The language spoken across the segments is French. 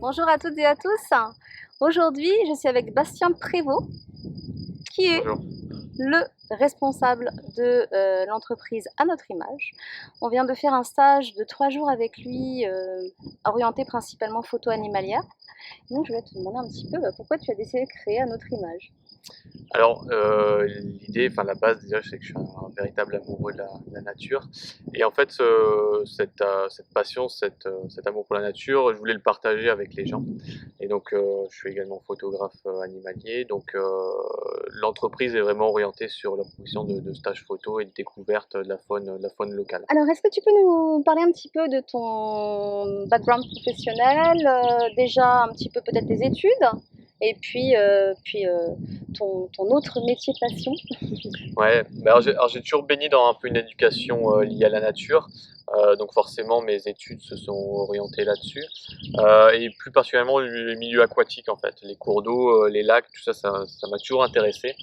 Bonjour à toutes et à tous. Aujourd'hui, je suis avec Bastien Prévost, qui est Bonjour. le responsable de l'entreprise À Notre Image. On vient de faire un stage de 3 jours avec lui, orienté principalement photo animalière. Donc, je voulais te demander un petit peu pourquoi tu as décidé de créer À Notre Image. Alors, l'idée, enfin la base déjà, c'est que je suis un véritable amoureux de la nature et en fait, cette passion, cet amour pour la nature, je voulais le partager avec les gens et donc je suis également photographe, animalier donc l'entreprise est vraiment orientée sur la proposition de stages photo et de découverte de la faune locale. Alors, est-ce que tu peux nous parler un petit peu de ton background professionnel, déjà un petit peu peut-être des études, et puis ton autre métier passion? Ouais, bah alors j'ai toujours baigné dans un peu une éducation, liée à la nature, donc forcément mes études se sont orientées là-dessus, et plus particulièrement les milieux aquatiques en fait, les cours d'eau, les lacs, tout ça, ça m'a toujours intéressé.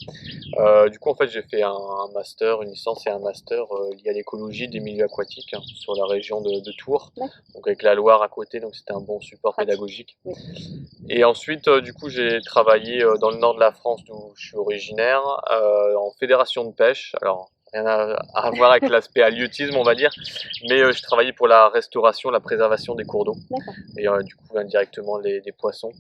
Du coup en fait j'ai fait un master, une licence et un master, lié à l'écologie des milieux aquatiques, hein, sur la région de Tours, D'accord. donc avec la Loire à côté, donc c'était un bon support Pratique. pédagogique. Oui. Et ensuite, du coup, j'ai travaillé dans le nord de la France, d'où je suis originaire, en fédération de pêche. Alors, rien à voir avec l'aspect halieutisme, on va dire, mais je travaillais pour la restauration, la préservation des cours d'eau, D'accord. et du coup, indirectement, des poissons.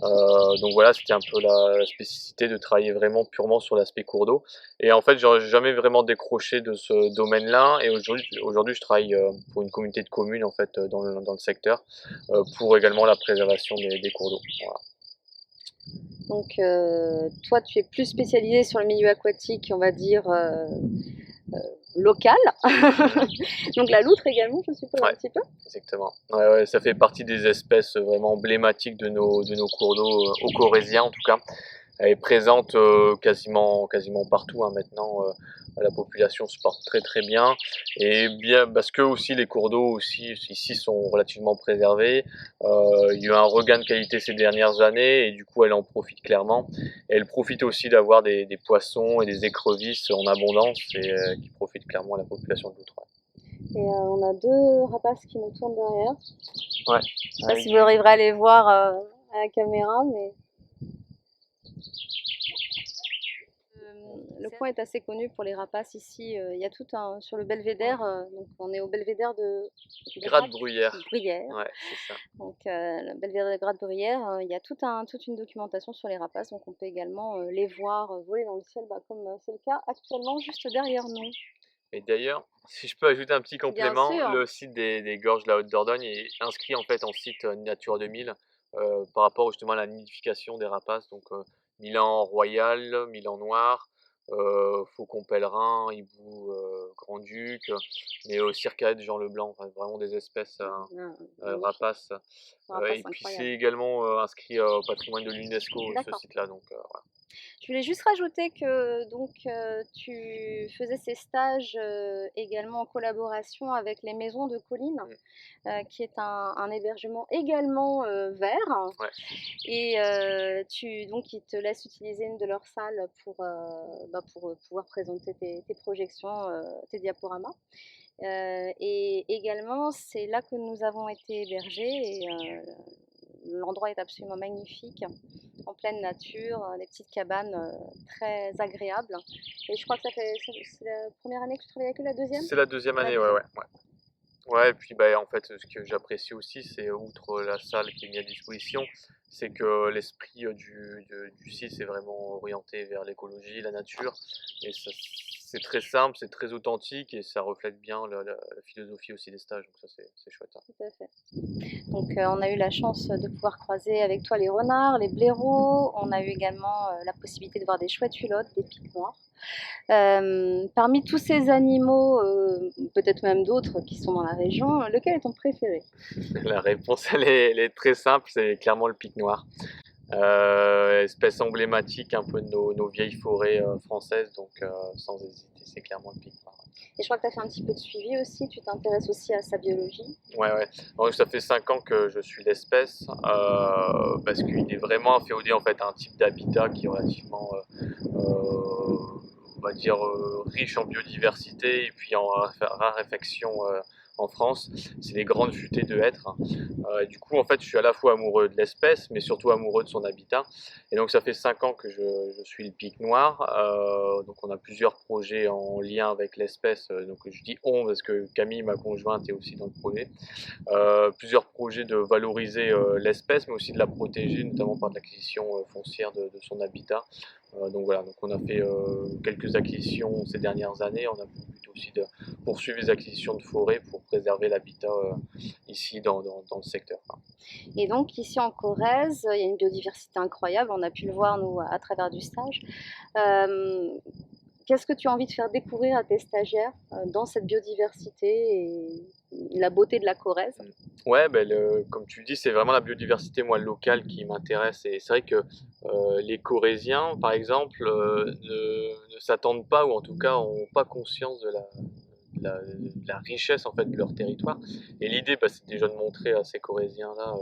Donc voilà, c'était un peu la spécificité de travailler vraiment purement sur l'aspect cours d'eau. Et en fait, j'aurais jamais vraiment décroché de ce domaine-là, et aujourd'hui, je travaille pour une communauté de communes, en fait, dans le secteur, pour également la préservation des cours d'eau. Voilà. Donc, toi, tu es plus spécialisé sur le milieu aquatique, on va dire, local. Donc, la loutre également, je suppose, un Ouais, petit peu. exactement. Ouais, ouais, ça fait partie des espèces vraiment emblématiques de nos cours d'eau, au Corrézien en tout cas. Elle est présente quasiment partout hein, maintenant. La population se porte très très bien et bien parce que aussi les cours d'eau aussi ici sont relativement préservés. Il y a eu un regain de qualité ces dernières années et du coup elle en profite clairement. Et elle profite aussi d'avoir des poissons et des écrevisses en abondance et qui profitent clairement à la population de l'outre. Et on a deux rapaces qui nous tournent derrière. Ouais. Je sais pas si vous arriverez à les voir à la caméra, mais le coin est assez connu pour les rapaces ici. Il y a tout un sur le belvédère. Donc on est au belvédère de Gratte-Bruyère. Bruyère. Ouais, c'est ça. Donc le belvédère de Gratte-Bruyère, il y a toute une documentation sur les rapaces. Donc on peut également les voir voler dans le ciel, comme c'est le cas actuellement juste derrière nous. Et d'ailleurs, si je peux ajouter un petit Bien complément, sûr. le site des gorges de la Haute-Dordogne est inscrit en fait en site Natura 2000 par rapport justement à la nidification des rapaces, donc Milan royal, Milan noir, faucon pèlerin, hibou grand-duc, mais circaète Jean Leblanc, enfin, vraiment des espèces Magnifique. rapaces. Rapace Et puis c'est incroyable. également inscrit au patrimoine de l'UNESCO, ce D'accord. site-là, donc voilà. Je voulais juste rajouter que donc tu faisais ces stages également en collaboration avec les Maisons de Collines, Mm. qui est un hébergement également vert. Ouais. Et donc ils te laissent utiliser une de leurs salles pour pouvoir présenter tes projections, tes diaporamas. Et également, c'est là que nous avons été hébergés et l'endroit est absolument magnifique, en pleine nature, des petites cabanes très agréables. Et je crois que c'est la première année que tu travailles avec eux, la deuxième? C'est la deuxième La année, ouais, deuxième. ouais. Ouais, et puis bah, en fait, ce que j'apprécie aussi, c'est outre la salle qui est mise à disposition, c'est que l'esprit du site est vraiment orienté vers l'écologie, la nature, et c'est très simple, c'est très authentique, et ça reflète bien la philosophie aussi des stages, donc ça c'est chouette. Hein. Tout à fait. Donc on a eu la chance de pouvoir croiser avec toi les renards, les blaireaux. On a eu également la possibilité de voir des chouettes hulottes, des pics noirs. Parmi tous ces animaux, peut-être même d'autres qui sont dans la région, lequel est ton préféré? La réponse, elle est très simple, c'est clairement le pic noir. Espèce emblématique un peu de nos vieilles forêts françaises, donc sans hésiter, c'est clairement le pic noir. Et je crois que tu as fait un petit peu de suivi aussi, tu t'intéresses aussi à sa biologie. Ouais, ouais. Donc, ça fait 5 ans que je suis l'espèce, parce qu'il est vraiment inféodé en fait à un type d'habitat qui est relativement, on va dire, riche en biodiversité et puis en raréfaction en France, c'est les grandes futaies de hêtres. Du coup, en fait, je suis à la fois amoureux de l'espèce, mais surtout amoureux de son habitat. Et donc, ça fait 5 ans que je suis le pic noir. Donc, on a plusieurs projets en lien avec l'espèce. Donc, je dis on parce que Camille, ma conjointe, est aussi dans le projet. Plusieurs projets de valoriser l'espèce, mais aussi de la protéger, notamment par de l'acquisition foncière de son habitat. Donc voilà, donc on a fait quelques acquisitions ces dernières années. On a pour but aussi de poursuivre les acquisitions de forêts pour préserver l'habitat ici dans le secteur. Et donc ici en Corrèze, il y a une biodiversité incroyable, on a pu le voir nous à travers du stage. Euh, Qu'est-ce que tu as envie de faire découvrir à tes stagiaires dans cette biodiversité et la beauté de la Corrèze? Ouais, ben comme tu le dis, c'est vraiment la biodiversité moi locale qui m'intéresse et c'est vrai que les Corésiens, par exemple, ne s'attendent pas ou en tout cas n'ont pas conscience de la richesse en fait de leur territoire. Et l'idée, bah, c'est déjà de montrer à ces Corésiens-là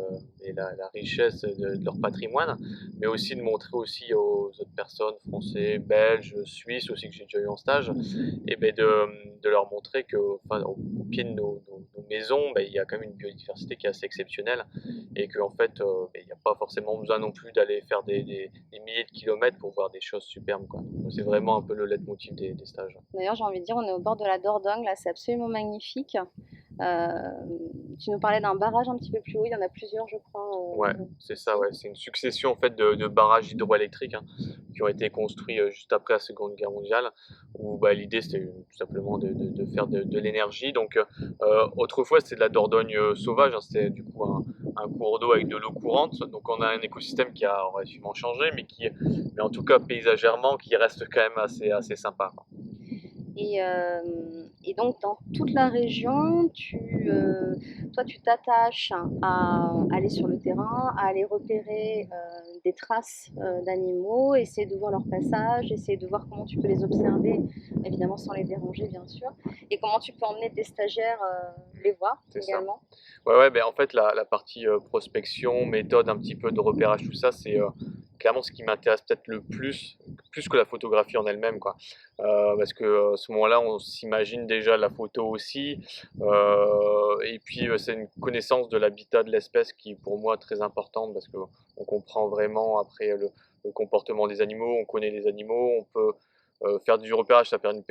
la richesse de leur patrimoine, mais aussi de montrer aussi aux autres personnes, français, belges, suisses aussi que j'ai déjà eu en stage, et ben de leur montrer que, enfin, au pied de nos maisons, ben, il y a quand même une biodiversité qui est assez exceptionnelle et qu'en fait, ben, il n'y a pas forcément besoin non plus d'aller faire des milliers de kilomètres pour voir des choses superbes, quoi. Donc, c'est vraiment un peu le leitmotiv des stages. D'ailleurs, j'ai envie de dire, on est au bord de la Dordogne, là, c'est absolument magnifique. Euh, Tu nous parlais d'un barrage un petit peu plus haut, il y en a plusieurs, je crois. Ouais, c'est ça, ouais. C'est une succession en fait de barrages hydroélectriques qui ont été construits juste après la Seconde Guerre mondiale, où bah, l'idée c'était tout simplement de faire de l'énergie. Donc autrefois c'était de la Dordogne sauvage, c'était du coup un cours d'eau avec de l'eau courante. Donc on a un écosystème qui a relativement changé, mais en tout cas paysagèrement qui reste quand même assez sympa, quoi. Et donc, dans toute la région, toi, tu t'attaches à aller sur le terrain, à aller repérer des traces d'animaux, essayer de voir leur passage, essayer de voir comment tu peux les observer, évidemment sans les déranger, bien sûr, et comment tu peux emmener tes stagiaires les voir C'est ça. également. Ouais, ouais, ben en fait, la partie prospection, méthode, un petit peu de repérage, tout ça, c'est clairement ce qui m'intéresse peut-être le plus que la photographie en elle-même, quoi. Parce que à ce moment-là, on s'imagine déjà la photo aussi. Et puis, c'est une connaissance de l'habitat de l'espèce qui est pour moi très importante parce qu'on comprend vraiment après le comportement des animaux, on connaît les animaux, on peut faire du repérage, ça permet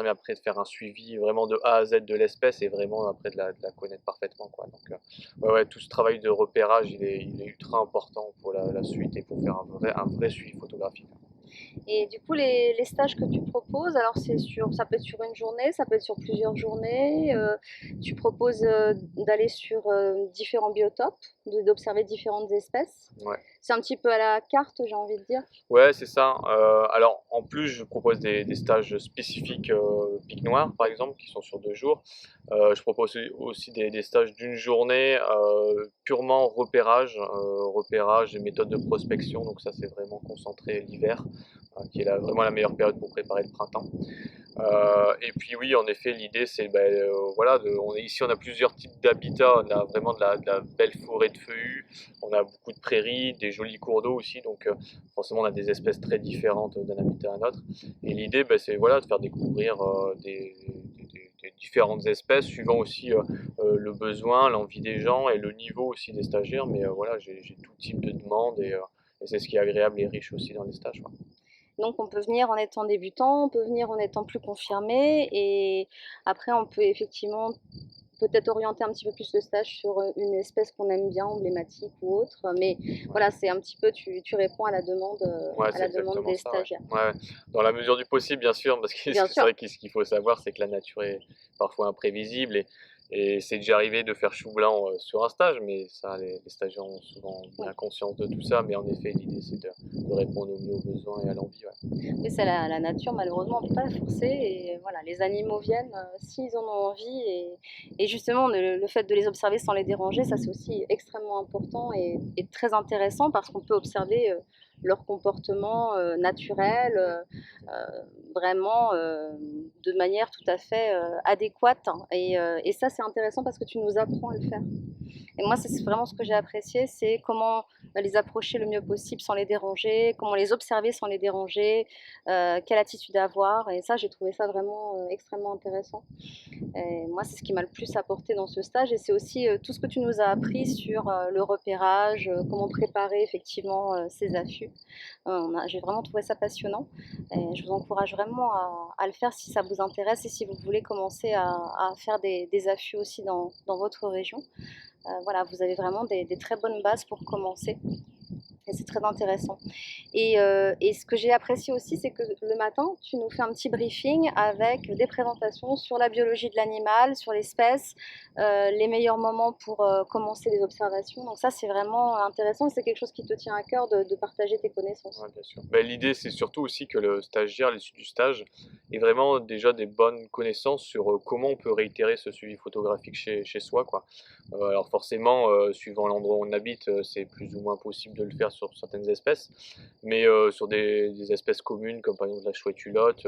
après de faire un suivi vraiment de A à Z de l'espèce et vraiment après de la connaître parfaitement, quoi. Donc, ouais, ouais, tout ce travail de repérage, il est ultra important pour la suite et pour faire un vrai suivi photographique. Et du coup, les stages que tu proposes, alors ça peut être sur une journée, ça peut être sur plusieurs journées. Tu proposes d'aller sur différents biotopes, d'observer différentes espèces. Ouais. C'est un petit peu à la carte, j'ai envie de dire. Ouais, c'est ça. Alors, en plus, je propose des stages spécifiques pic noir, par exemple, qui sont sur 2 jours. Je propose aussi des stages d'une journée purement repérage et méthode de prospection. Donc ça, c'est vraiment concentré l'hiver, qui est vraiment la meilleure période pour préparer le printemps. Et puis oui, en effet, l'idée c'est ben, voilà, ici on a plusieurs types d'habitats, on a vraiment de la belle forêt de feuillus, on a beaucoup de prairies, des jolis cours d'eau aussi, donc forcément on a des espèces très différentes d'un habitat à un autre. Et l'idée ben, c'est voilà, de faire découvrir des différentes espèces, suivant aussi le besoin, l'envie des gens et le niveau aussi des stagiaires, mais voilà, j'ai tout type de demandes et c'est ce qui est agréable et riche aussi dans les stages, quoi. Donc on peut venir en étant débutant, on peut venir en étant plus confirmé, et après on peut effectivement peut-être orienter un petit peu plus le stage sur une espèce qu'on aime bien, emblématique ou autre. Mais voilà, c'est un petit peu, tu réponds Ouais, à c'est la demande exactement des ça, ouais. stagiaires. Ouais, ouais. Dans la mesure du possible, bien sûr, parce que Bien c'est sûr. vrai que ce qu'il faut savoir, c'est que la nature est parfois imprévisible et c'est déjà arrivé de faire chou blanc sur un stage, mais ça, les stagiaires ont souvent Oui. bien conscience de tout ça, mais en effet, l'idée, c'est de répondre au mieux aux besoins et à l'envie, ouais. Mais c'est la nature, malheureusement, on ne peut pas la forcer. Et voilà, les animaux viennent s'ils en ont envie. Et justement, le fait de les observer sans les déranger, ça c'est aussi extrêmement important et très intéressant parce qu'on peut observer leur comportement naturel, vraiment de manière tout à fait adéquate. Et ça, c'est intéressant parce que tu nous apprends à le faire. Et moi, c'est vraiment ce que j'ai apprécié, c'est comment les approcher le mieux possible sans les déranger, comment les observer sans les déranger, quelle attitude avoir. Et ça, j'ai trouvé ça vraiment extrêmement intéressant. Et moi, c'est ce qui m'a le plus apporté dans ce stage. Et c'est aussi tout ce que tu nous as appris sur le repérage, comment préparer effectivement ces affûts. J'ai vraiment trouvé ça passionnant. Et je vous encourage vraiment à le faire si ça vous intéresse et si vous voulez commencer à faire des affûts aussi dans votre région. Voilà, vous avez vraiment des très bonnes bases pour commencer. Et c'est très intéressant. Et ce que j'ai apprécié aussi, c'est que le matin, tu nous fais un petit briefing avec des présentations sur la biologie de l'animal, sur l'espèce, les meilleurs moments pour commencer les observations. Donc ça, c'est vraiment intéressant et c'est quelque chose qui te tient à cœur de partager tes connaissances. Ouais, bien sûr. Ben, l'idée, c'est surtout aussi que le stagiaire, l'issue du stage, ait vraiment déjà des bonnes connaissances sur comment on peut réitérer ce suivi photographique chez soi, quoi. Alors forcément, suivant l'endroit où on habite, c'est plus ou moins possible de le faire sur certaines espèces, mais sur des espèces communes, comme par exemple la chouette hulotte,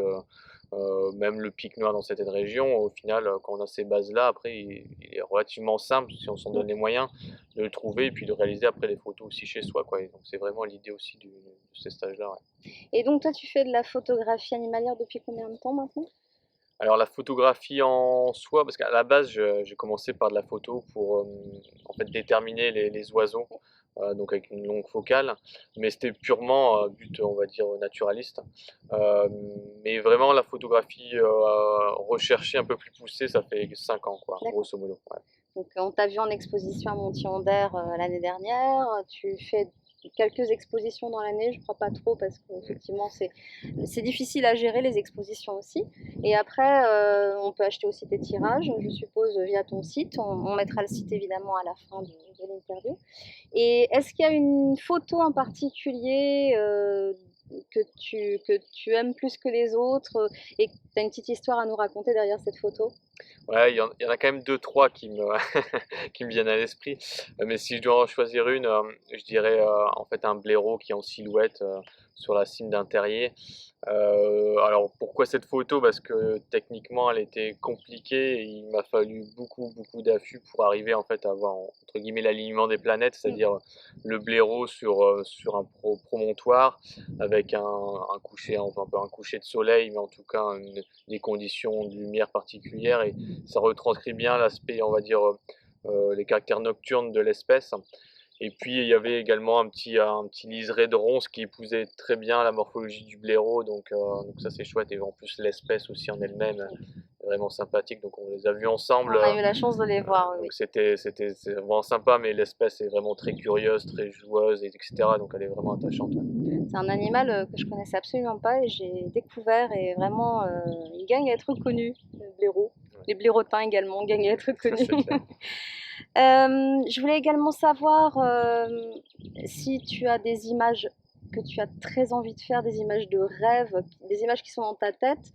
même le pic noir dans certaines régions, au final, quand on a ces bases-là, après, il est relativement simple, si on s'en donne les moyens, de le trouver et puis de réaliser après les photos aussi chez soi, quoi. Et donc c'est vraiment l'idée aussi de ces stages-là, ouais. Et donc toi, tu fais de la photographie animalière depuis combien de temps maintenant? Alors la photographie en soi, parce qu'à la base, j'ai commencé par de la photo pour, en fait déterminer les oiseaux, donc avec une longue focale, mais c'était purement à but, on va dire, naturaliste. Hem, mais vraiment la photographie, recherchée un peu plus poussée, ça fait 5 ans quoi, D'accord. grosso modo, ouais. Donc on t'a vu en exposition à Montier-en-Der l'année dernière. Tu fais quelques expositions dans l'année, je crois pas trop parce Mmh. qu'effectivement c'est difficile à gérer les expositions aussi. Et après, on peut acheter aussi tes tirages, je suppose, via ton site. On mettra le site évidemment à la fin de l'interview. Et est-ce qu'il y a une photo en particulier que tu aimes plus que les autres et que tu as une petite histoire à nous raconter derrière cette photo? Ouais, il y en a quand même deux trois qui me qui me viennent à l'esprit, mais si je dois en choisir une, je dirais, en fait un blaireau qui est en silhouette, sur la cime d'un terrier. Alors pourquoi cette photo? Parce que techniquement elle était compliquée et il m'a fallu beaucoup d'affûts pour arriver en fait à avoir entre guillemets «l'alignement des planètes», Mm. c'est-à-dire le blaireau sur un promontoire avec un coucher, enfin pas un coucher de soleil, mais en tout cas des conditions de lumière particulières et ça retranscrit bien l'aspect, on va dire, les caractères nocturnes de l'espèce. Et puis il y avait également un petit liseré de ronces qui épousait très bien la morphologie du blaireau, donc ça c'est chouette et en plus l'espèce aussi en elle-même est vraiment sympathique, donc on les a vus ensemble, On a eu la chance de les voir, oui. donc c'est vraiment sympa, mais l'espèce est vraiment très curieuse, très joueuse, etc. Donc elle est vraiment attachante, ouais. C'est un animal que je connaissais absolument pas et j'ai découvert et vraiment il gagne à être connu, le blaireau. Ouais. Les blaireautins également gagnent à être connus. C'est clair. Je voulais également savoir si tu as des images que tu as très envie de faire, des images de rêve, des images qui sont dans ta tête.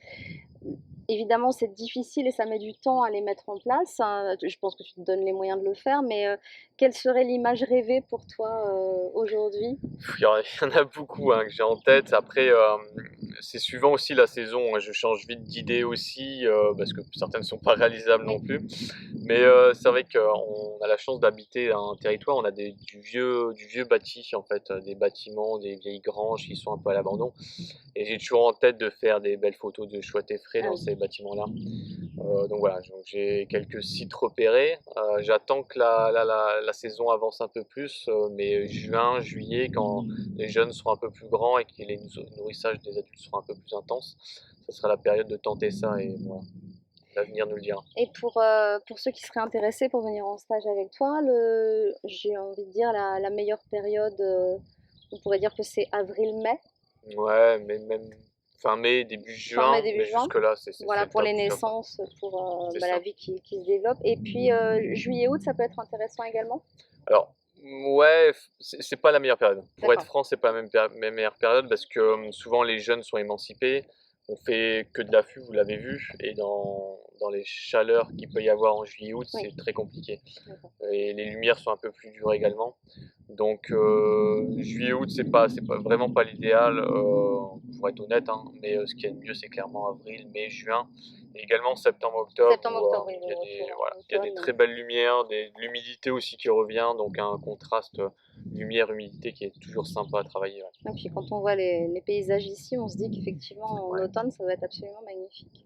Évidemment, c'est difficile et ça met du temps à les mettre en place, hein. Je pense que tu te donnes les moyens de le faire, mais quelle serait l'image rêvée pour toi aujourd'hui? Il y en a beaucoup hein, que j'ai en tête. Après, c'est suivant aussi la saison, hein. Je change vite d'idée aussi, parce que certaines ne sont pas réalisables non Oui, plus. Mais c'est vrai qu'on a la chance d'habiter un territoire, on a du vieux bâti, en fait, des bâtiments, des vieilles granges qui sont un peu à l'abandon. Et j'ai toujours en tête de faire des belles photos de chouettes effraies ah dans oui, ces bâtiments-là. Donc voilà, donc j'ai quelques sites repérés. J'attends que la saison avance un peu plus, mais juin, juillet, quand les jeunes seront un peu plus grands et que les nourrissages des adultes seront un peu plus intenses, ça sera la période de tenter ça et voilà, l'avenir nous le dira. et pour ceux qui seraient intéressés pour venir en stage avec toi, j'ai envie de dire la meilleure période, on pourrait dire que c'est avril-mai, Ouais, mais même fin mai, début fin mai, juin, début mais juin. jusque-là, c'est Voilà, le pour top les du top, hein. naissances, pour C'est la ça. vie qui se développe. Et puis juillet-août, ça peut être intéressant également. Alors, ouais, c'est pas la meilleure période. Pour être D'accord. franc, c'est pas la même meilleure période parce que, souvent les jeunes sont émancipés. On fait que de l'affût, vous l'avez vu et dans les chaleurs qu'il peut y avoir en juillet-août, Oui, c'est très compliqué d'accord. et les lumières sont un peu plus dures également. Donc juillet-août, c'est pas vraiment pas l'idéal, pour être honnête, hein, mais ce qu'il y a de mieux, c'est clairement avril, mai, juin et également septembre-octobre où, Septembre-octobre, oui, il y a des le retour voilà, il y a des automne. très belles lumières, de l'humidité aussi qui revient, donc un contraste, lumière, humidité qui est toujours sympa à travailler. Ouais. Et puis quand on voit les paysages ici, on se dit qu'effectivement en Ouais. automne ça va être absolument magnifique.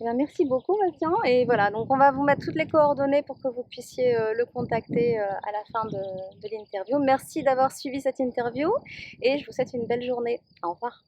Eh bien, merci beaucoup Bastien. Et voilà, donc on va vous mettre toutes les coordonnées pour que vous puissiez le contacter à la fin de l'interview. Merci d'avoir suivi cette interview et je vous souhaite une belle journée. Au revoir.